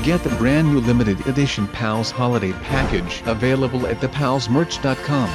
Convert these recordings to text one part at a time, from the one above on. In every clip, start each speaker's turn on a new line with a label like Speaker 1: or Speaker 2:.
Speaker 1: get the brand new limited edition Pals Holiday Package available at thepalsmerch.com.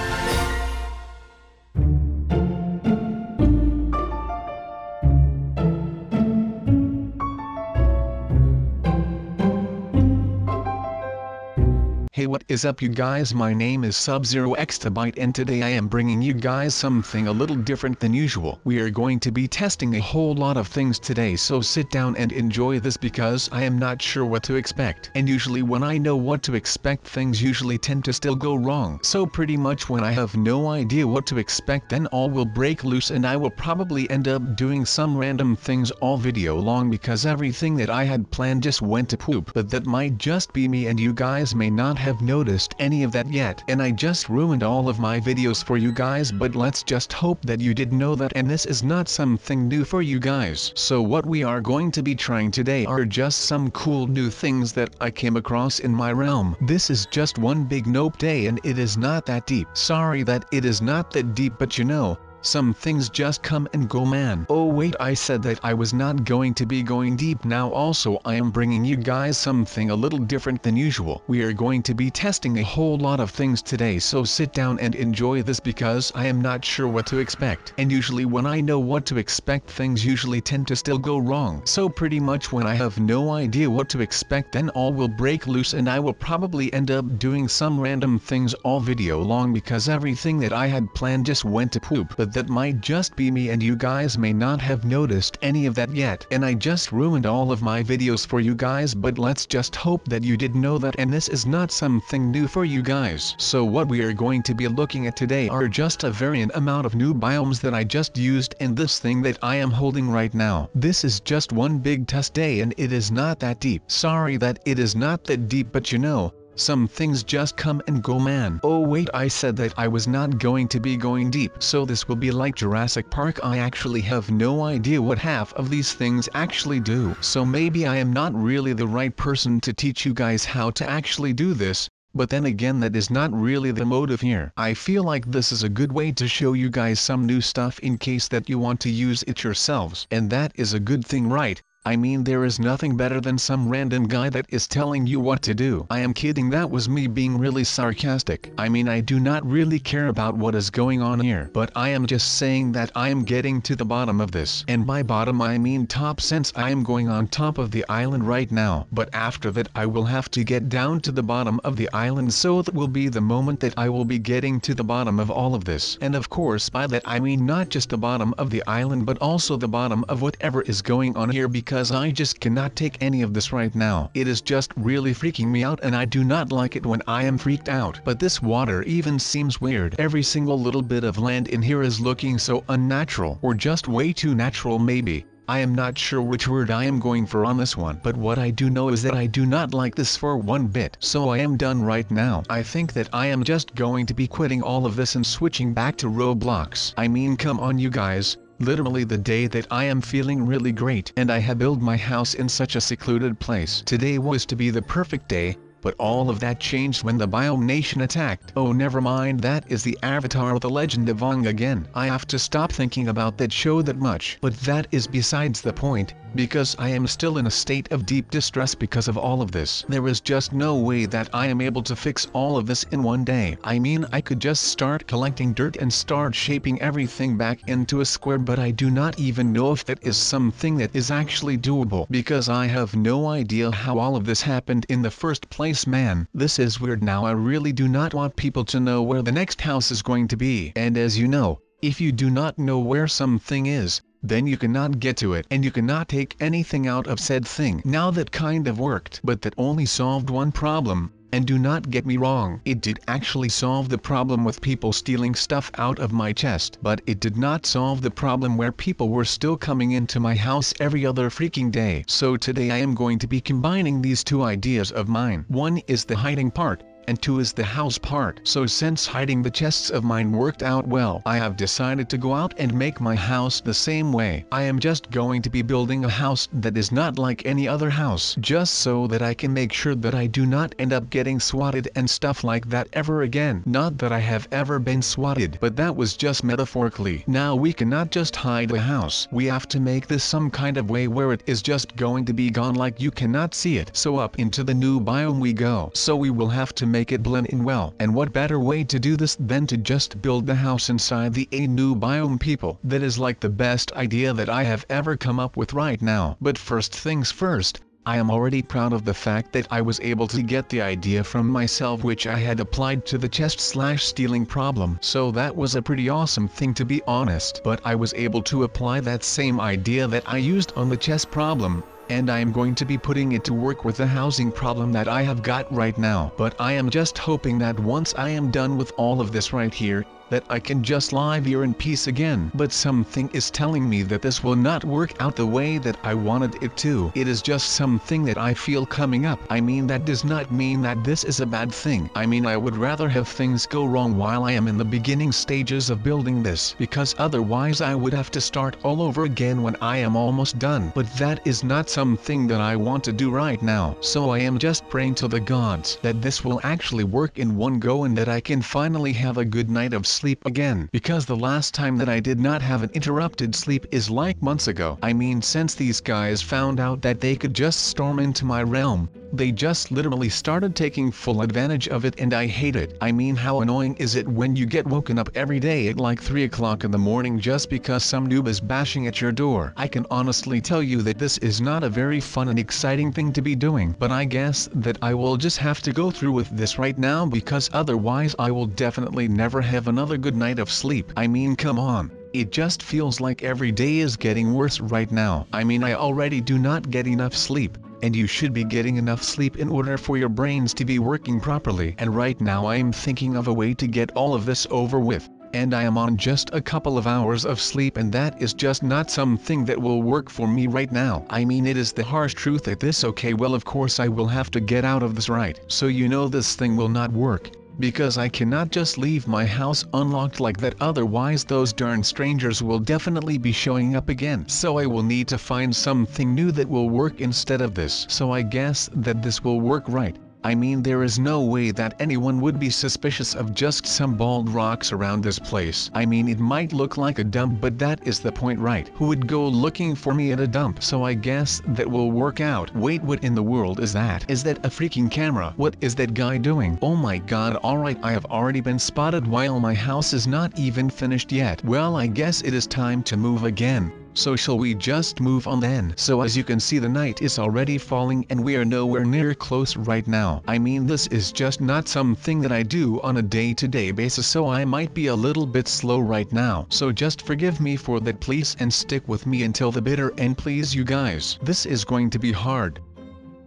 Speaker 1: Hey, what is up you guys, my name is Sub-Zero Exabyte and today I am bringing you guys something a little different than usual. We are going to be testing a whole lot of things today, so sit down and enjoy this because I am not sure what to expect. And usually when I know what to expect, things usually tend to still go wrong. So pretty much when I have no idea what to expect, then all will break loose and I will probably end up doing some random things all video long because everything that I had planned just went to poop. But that might just be me and you guys may not have noticed any of that yet, and I just ruined all of my videos for you guys, but let's just hope that you did know that, and this is not something new for you guys. So what we are going to be trying today are just some cool new things that I came across in my realm. This is just one big nope day and it is not that deep. Sorry that it is not that deep, but you know, some things just come and go, man. Oh wait, I said that I was not going to be going deep. Now also I am bringing you guys something a little different than usual. We are going to be testing a whole lot of things today, so sit down and enjoy this because I am not sure what to expect. And usually when I know what to expect, things usually tend to still go wrong. So pretty much when I have no idea what to expect, then all will break loose and I will probably end up doing some random things all video long because everything that I had planned just went to poop. But that might just be me and you guys may not have noticed any of that yet, and I just ruined all of my videos for you guys, but let's just hope that you did know that, and this is not something new for you guys. So what we are going to be looking at today are just a variant amount of new biomes that I just used in this thing that I am holding right now. This is just one big test day and it is not that deep. Sorry that it is not that deep, but you know, some things just come and go, man. Oh wait, I said that I was not going to be going deep. So this will be like Jurassic Park. I actually have no idea what half of these things actually do. So maybe I am not really the right person to teach you guys how to actually do this. But then again, that is not really the motive here. I feel like this is a good way to show you guys some new stuff in case that you want to use it yourselves. And that is a good thing, right? I mean, there is nothing better than some random guy that is telling you what to do. I am kidding, that was me being really sarcastic. I mean, I do not really care about what is going on here, but I am just saying that I am getting to the bottom of this. And by bottom I mean top, since I am going on top of the island right now. But after that I will have to get down to the bottom of the island, so that will be the moment that I will be getting to the bottom of all of this. And of course by that I mean not just the bottom of the island, but also the bottom of whatever is going on here, because I just cannot take any of this right now. It is just really freaking me out and I do not like it when I am freaked out. But this water even seems weird. Every single little bit of land in here is looking so unnatural, or just way too natural maybe. I am not sure which word I am going for on this one, but what I do know is that I do not like this for one bit. So I am done right now. I think that I am just going to be quitting all of this and switching back to Roblox. I mean, come on you guys. Literally the day that I am feeling really great and I have built my house in such a secluded place. Today was to be the perfect day, but all of that changed when the Biome Nation attacked. Oh never mind, that is the Avatar of the Legend of Aang again. I have to stop thinking about that show that much. But that is besides the point, because I am still in a state of deep distress because of all of this. There is just no way that I am able to fix all of this in one day. I mean, I could just start collecting dirt and start shaping everything back into a square, but I do not even know if that is something that is actually doable, because I have no idea how all of this happened in the first place, man. This is weird. Now I really do not want people to know where the next house is going to be. And as you know, if you do not know where something is, then you cannot get to it and you cannot take anything out of said thing. Now that kind of worked, but that only solved one problem. And do not get me wrong, it did actually solve the problem with people stealing stuff out of my chest, but it did not solve the problem where people were still coming into my house every other freaking day. So today I am going to be combining these two ideas of mine. One is the hiding part, and 2 is the house part. So since hiding the chests of mine worked out well, I have decided to go out and make my house the same way. I am just going to be building a house that is not like any other house, just so that I can make sure that I do not end up getting swatted and stuff like that ever again. Not that I have ever been swatted, but that was just metaphorically. Now we cannot just hide the house. We have to make this some kind of way where it is just going to be gone, like you cannot see it. So up into the new biome we go. So we will have to make it blend in well. And what better way to do this than to just build the house inside the new biome, people? That is like the best idea that I have ever come up with right now. But first things first, I am already proud of the fact that I was able to get the idea from myself, which I had applied to the chest/stealing problem. So that was a pretty awesome thing, to be honest. But I was able to apply that same idea that I used on the chest problem, and I am going to be putting it to work with the housing problem that I have got right now. But I am just hoping that once I am done with all of this right here, that I can just live here in peace again. But something is telling me that this will not work out the way that I wanted it to. It is just something that I feel coming up. I mean, that does not mean that this is a bad thing. I mean, I would rather have things go wrong while I am in the beginning stages of building this, because otherwise I would have to start all over again when I am almost done. But that is not something that I want to do right now. So I am just praying to the gods that this will actually work in one go, and that I can finally have a good night of sleep again, because the last time that I did not have an interrupted sleep is like months ago. I mean, since these guys found out that they could just storm into my realm, they just literally started taking full advantage of it, and I hate it. I mean, how annoying is it when you get woken up every day at like 3 o'clock in the morning just because some noob is bashing at your door? I can honestly tell you that this is not a very fun and exciting thing to be doing, but I guess that I will just have to go through with this right now, because otherwise I will definitely never have another good night of sleep. I mean, come on. It just feels like every day is getting worse right now. I mean, I already do not get enough sleep, and you should be getting enough sleep in order for your brains to be working properly. And right now I am thinking of a way to get all of this over with, and I am on just a couple of hours of sleep, and that is just not something that will work for me right now. I mean, it is the harsh truth at this. Okay, well, of course I will have to get out of this, right? So you know this thing will not work, because I cannot just leave my house unlocked like that, otherwise those darn strangers will definitely be showing up again. So I will need to find something new that will work instead of this. So I guess that this will work, right? I mean, there is no way that anyone would be suspicious of just some bald rocks around this place. I mean, it might look like a dump, but that is the point, right? Who would go looking for me at a dump? So I guess that will work out. Wait, what in the world is that? Is that a freaking camera? What is that guy doing? Oh my god, alright, I have already been spotted while my house is not even finished yet. Well, I guess it is time to move again. So shall we just move on then? So as you can see, the night is already falling and we are nowhere near close right now. I mean, this is just not something that I do on a day-to-day basis, so I might be a little bit slow right now. So just forgive me for that, please, and stick with me until the bitter end, please, you guys. This is going to be hard,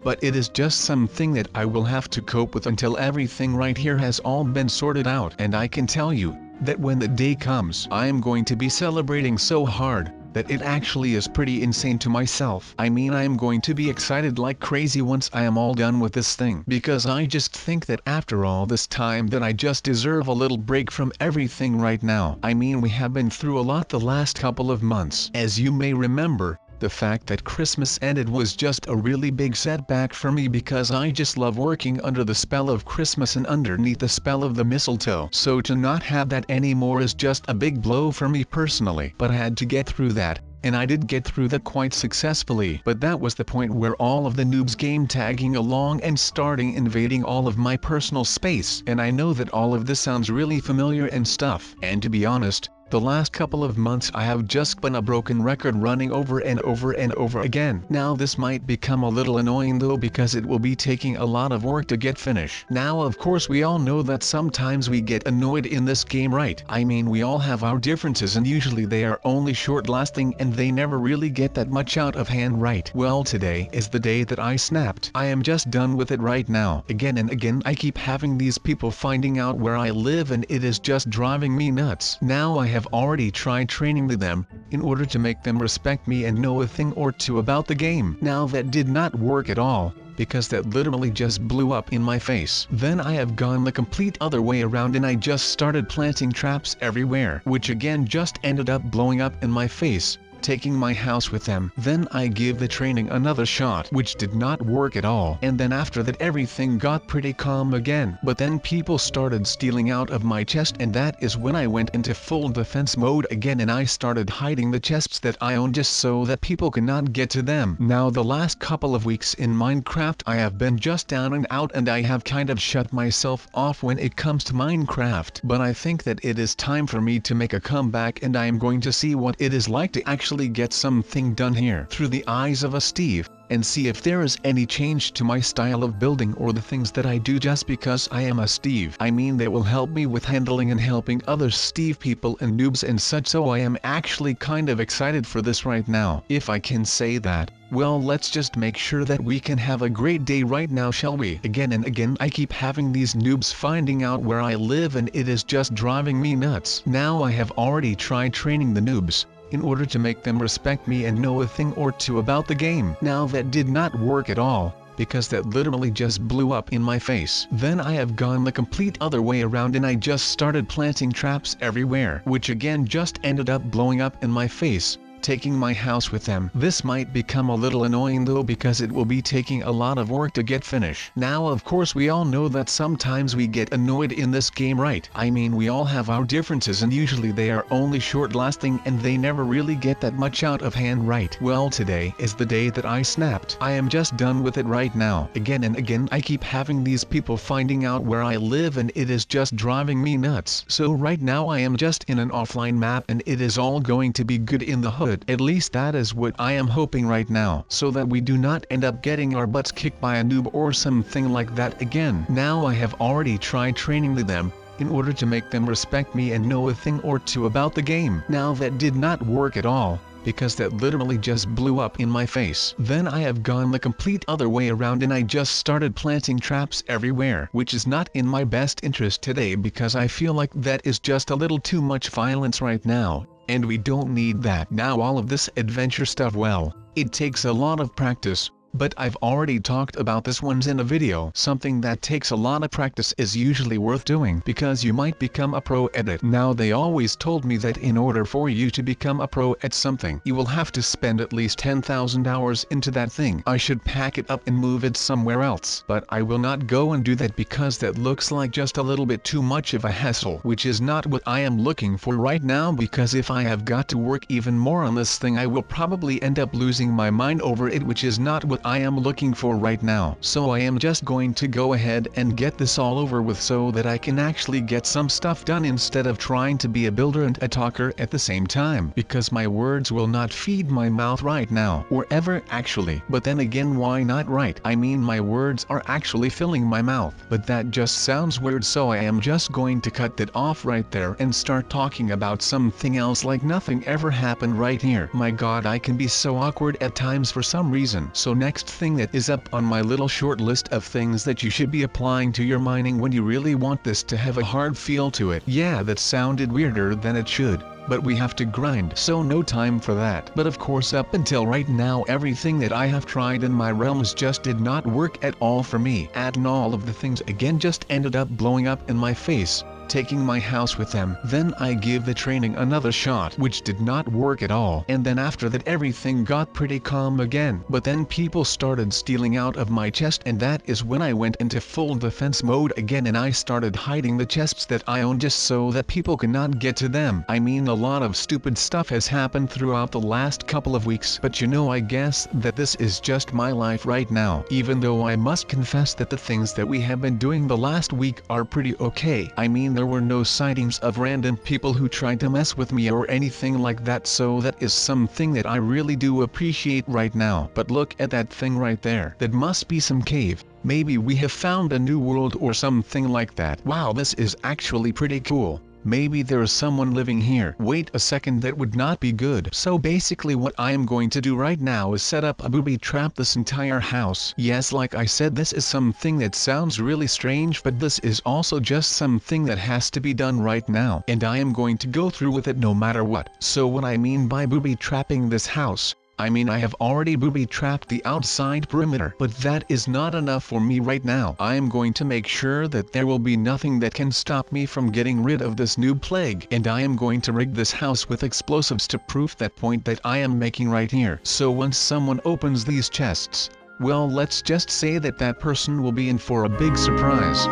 Speaker 1: but it is just something that I will have to cope with until everything right here has all been sorted out. And I can tell you that when the day comes, I am going to be celebrating so hard that it actually is pretty insane to myself. I mean, I am going to be excited like crazy once I am all done with this thing, because I just think that after all this time that I just deserve a little break from everything right now. I mean, we have been through a lot the last couple of months. As you may remember, the fact that Christmas ended was just a really big setback for me, because I just love working under the spell of Christmas and underneath the spell of the mistletoe. So to not have that anymore is just a big blow for me personally. But I had to get through that, and I did get through that quite successfully. But that was the point where all of the noobs came tagging along and starting invading all of my personal space. And I know that all of this sounds really familiar and stuff. And to be honest, the last couple of months I have just been a broken record running over and over and over again. Now this might become a little annoying though, because it will be taking a lot of work to get finished. Now of course we all know that sometimes we get annoyed in this game, right? I mean, we all have our differences, and usually they are only short lasting and they never really get that much out of hand, right? Well, today is the day that I snapped. I am just done with it right now. Again and again I keep having these people finding out where I live, and it is just driving me nuts. Now I have already tried training them in order to make them respect me and know a thing or two about the game. Now that did not work at all, because that literally just blew up in my face. Then I have gone the complete other way around and I just started planting traps everywhere, which again just ended up blowing up in my face, taking my house with them. Then I give the training another shot, which did not work at all. And then after that everything got pretty calm again. But then people started stealing out of my chest, and that is when I went into full defense mode again and I started hiding the chests that I own just so that people could not get to them. Now the last couple of weeks in Minecraft I have been just down and out, and I have kind of shut myself off when it comes to Minecraft. But I think that it is time for me to make a comeback, and I am going to see what it is like to actually get something done here through the eyes of a Steve, and see if there is any change to my style of building or the things that I do just because I am a Steve. I mean, that will help me with handling and helping other Steve people and noobs and such, so I am actually kind of excited for this right now, if I can say that. Well, let's just make sure that we can have a great day right now, shall we? Again and again I keep having these noobs finding out where I live, and it is just driving me nuts. Now I have already tried training the noobs in order to make them respect me and know a thing or two about the game. Now that did not work at all, because that literally just blew up in my face. Then I have gone the complete other way around and I just started planting traps everywhere, which again just ended up blowing up in my face, taking my house with them. This might become a little annoying though, because it will be taking a lot of work to get finished. Now of course we all know that sometimes we get annoyed in this game, right? I mean, we all have our differences and usually they are only short lasting and they never really get that much out of hand, right? Well, today is the day that I snapped. I am just done with it right now. Again and again I keep having these people finding out where I live and it is just driving me nuts. So right now I am just in an offline map and it is all going to be good in the hood. At least that is what I am hoping right now, so that we do not end up getting our butts kicked by a noob or something like that again. Now I have already tried training them in order to make them respect me and know a thing or two about the game. Now that did not work at all, because that literally just blew up in my face. Then I have gone the complete other way around and I just started planting traps everywhere, which is not in my best interest today, because I feel like that is just a little too much violence right now, and we don't need that. Now all of this adventure stuff, well, it takes a lot of practice, but I've already talked about this once in a video. Something that takes a lot of practice is usually worth doing, because you might become a pro at it. Now they always told me that in order for you to become a pro at something, you will have to spend at least 10,000 hours into that thing. I should pack it up and move it somewhere else, but I will not go and do that because that looks like just a little bit too much of a hassle, which is not what I am looking for right now, because if I have got to work even more on this thing I will probably end up losing my mind over it, which is not what I am looking for right now. So I am just going to go ahead and get this all over with so that I can actually get some stuff done instead of trying to be a builder and a talker at the same time, because my words will not feed my mouth right now, or ever actually. But then again, why not, right? I mean, my words are actually filling my mouth, but that just sounds weird, so I am just going to cut that off right there and start talking about something else like nothing ever happened right here. My god, I can be so awkward at times for some reason. So next thing that is up on my little short list of things that you should be applying to your mining when you really want this to have a hard feel to it. Yeah, that sounded weirder than it should, but we have to grind, so no time for that. But of course, up until right now everything that I have tried in my realms just did not work at all for me. And all of the things again just ended up blowing up in my face, taking my house with them. Then I give the training another shot, which did not work at all. And then after that everything got pretty calm again. But then people started stealing out of my chest, and that is when I went into full defense mode again and I started hiding the chests that I own just so that people could not get to them. I mean, a lot of stupid stuff has happened throughout the last couple of weeks, but you know, I guess that this is just my life right now. Even though I must confess that the things that we have been doing the last week are pretty okay. I mean, there were no sightings of random people who tried to mess with me or anything like that, so that is something that I really do appreciate right now. But look at that thing right there. That must be some cave. Maybe we have found a new world or something like that. Wow, this is actually pretty cool. Maybe there is someone living here. Wait a second, that would not be good. So basically what I am going to do right now is set up a booby trap this entire house. Yes, like I said, this is something that sounds really strange, but this is also just something that has to be done right now, and I am going to go through with it no matter what. So what I mean by booby trapping this house, I mean, I have already booby-trapped the outside perimeter. But that is not enough for me right now. I am going to make sure that there will be nothing that can stop me from getting rid of this new plague. And I am going to rig this house with explosives to prove that point that I am making right here. So once someone opens these chests, well, let's just say that that person will be in for a big surprise.